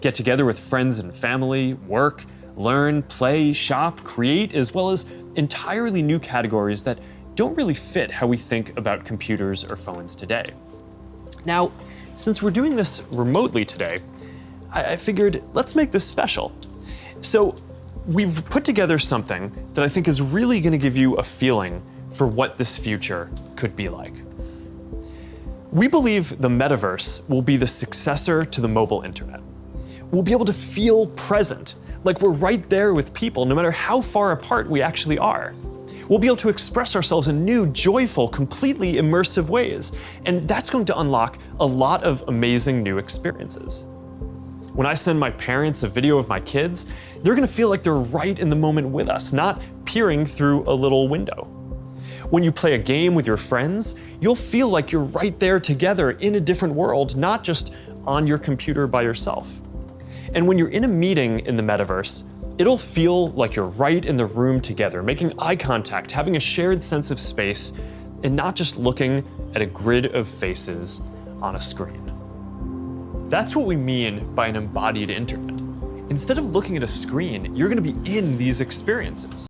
get together with friends and family, work, learn, play, shop, create, as well as entirely new categories that don't really fit how we think about computers or phones today. Now, since we're doing this remotely today, I figured let's make this special. So we've put together something that I think is really going to give you a feeling for what this future could be like. We believe the metaverse will be the successor to the mobile internet. We'll be able to feel present, like we're right there with people, no matter how far apart we actually are. We'll be able to express ourselves in new, joyful, completely immersive ways, and that's going to unlock a lot of amazing new experiences. When I send my parents a video of my kids, they're gonna feel like they're right in the moment with us, not peering through a little window. When you play a game with your friends, you'll feel like you're right there together in a different world, not just on your computer by yourself. And when you're in a meeting in the metaverse, it'll feel like you're right in the room together, making eye contact, having a shared sense of space, and not just looking at a grid of faces on a screen. That's what we mean by an embodied internet. Instead of looking at a screen, you're going to be in these experiences.